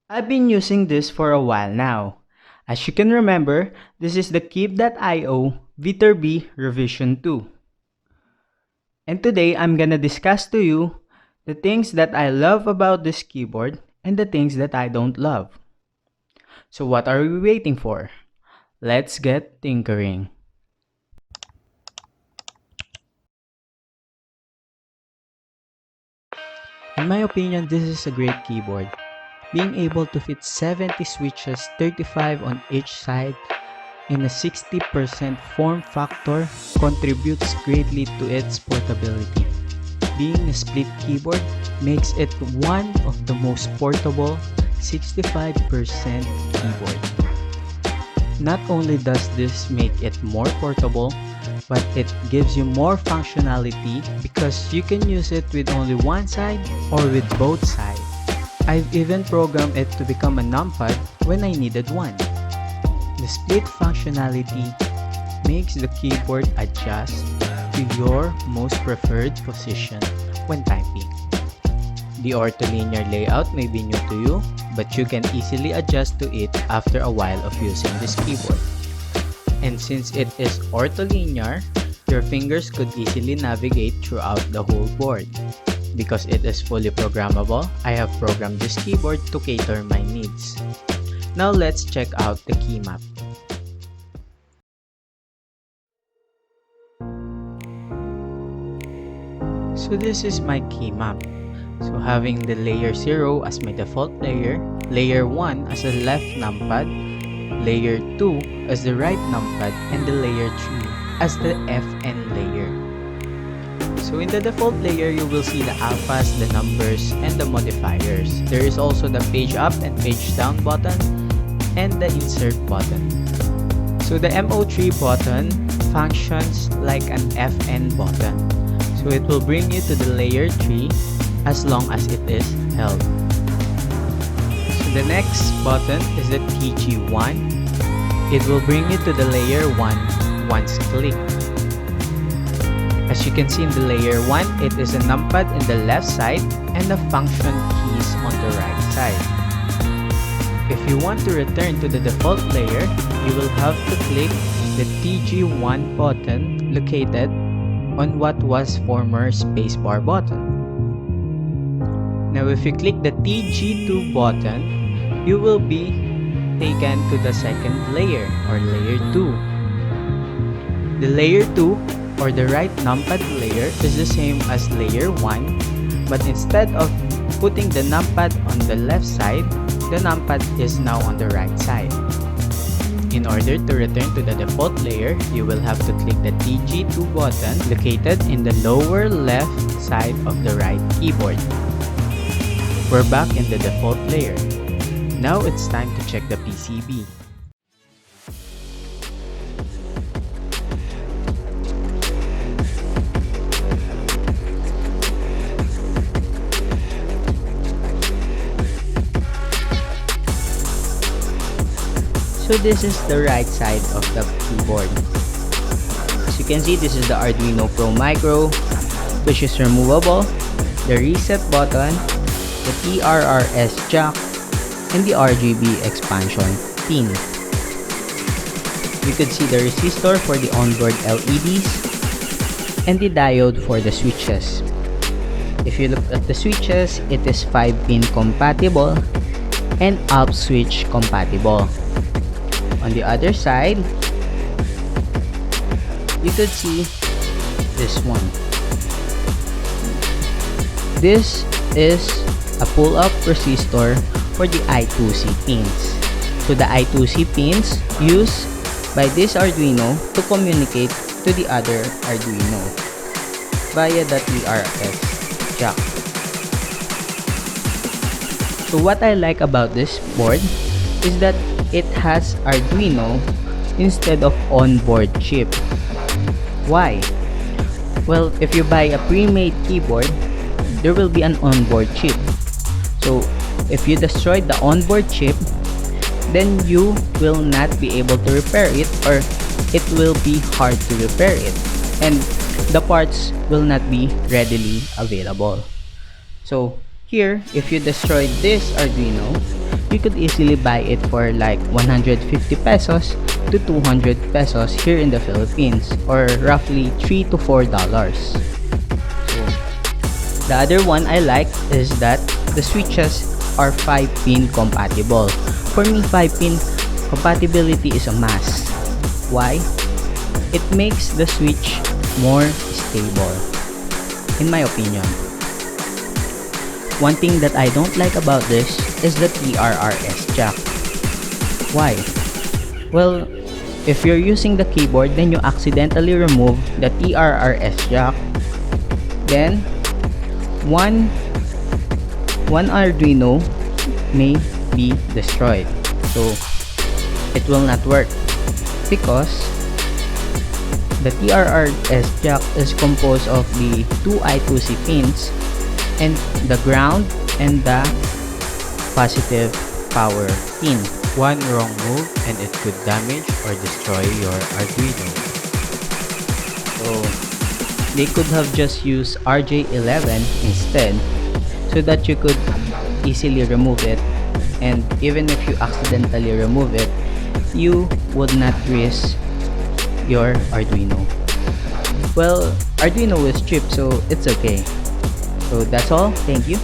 I've been using this for a while now. As you can remember, this is the keep.io viterbi revision 2. And today I'm gonna discuss to you the things that I love about this keyboard and the things that I don't love. So what are we waiting for? Let's get tinkering. In my opinion, this is a great keyboard. Being able to fit 70 switches, 35 on each side, in a 60% form factor contributes greatly to its portability. Being a split keyboard makes it one of the most portable 65% keyboard. Not only does this make it more portable, but it gives you more functionality because you can use it with only one side or with both sides. I've even programmed it to become a numpad when I needed one. The split functionality makes the keyboard adjust to your most preferred position when typing. The ortholinear layout may be new to you, but you can easily adjust to it after a while of using this keyboard. And since it is ortholinear, your fingers could easily navigate throughout the whole board. Because it is fully programmable, I have programmed this keyboard to cater my needs. Now let's check out the Keymap. So this is my Keymap. So having the layer 0 as my default layer, layer 1 as a left numpad, layer 2 as the right numpad, and the layer 3 as the FN layer. So in the default layer, you will see the alphas, the numbers, and the modifiers. There is also the page up and page down button and the insert button. So the MO3 button functions like an FN button. So it will bring you to the layer 3 as long as it is held. So the next button is the TG1. It will bring you to the layer 1 once clicked. As you can see in the layer 1, it is a numpad in the left side and the function keys on the right side. If you want to return to the default layer, you will have to click the TG1 button located on what was former spacebar button. Now if you click the TG2 button, you will be taken to the second layer or layer 2. The layer 2 or the right numpad layer is the same as layer 1, but instead of putting the numpad on the left side, the numpad is now on the right side. In order to return to the default layer, you will have to click the TG2 button located in the lower left side of the right keyboard. We're back in the default layer. Now it's time to check the PCB. So this is the right side of the keyboard. As you can see, this is the Arduino Pro Micro, which is removable, the reset button, the TRRS jack, and the RGB expansion pin. You could see the resistor for the onboard LEDs and the diode for the switches. If you look at the switches, it is 5-pin compatible and up switch compatible. On the other side, you could see this one. This is a pull-up resistor for the I2C pins. So the I2C pins used by this Arduino to communicate to the other Arduino via the TRS jack. So what I like about this board is that it has Arduino instead of onboard chip. Why? Well, if you buy a pre-made keyboard, there will be an onboard chip. So if you destroy the onboard chip, then you will not be able to repair it, or it will be hard to repair it, and the parts will not be readily available. So here, if you destroy this Arduino, you could easily buy it for like 150 pesos to 200 pesos here in the Philippines, or roughly $3 to $4. So, the other one I like is that the switches are 5-pin compatible. For me, 5-pin compatibility is a must. Why? It makes the switch more stable, in my opinion. One thing that I don't like about this is the TRRS jack. Why? Well, if you're using the keyboard, then you accidentally remove the TRRS jack, then one Arduino may be destroyed. So it will not work because the TRRS jack is composed of the two I2C pins and the ground and the positive power pin. One wrong move and it could damage or destroy your Arduino. So they could have just used RJ11 instead, so that you could easily remove it, and even if you accidentally remove it, you would not risk your Arduino. Well, Arduino is cheap, so it's okay. So that's all. Thank you.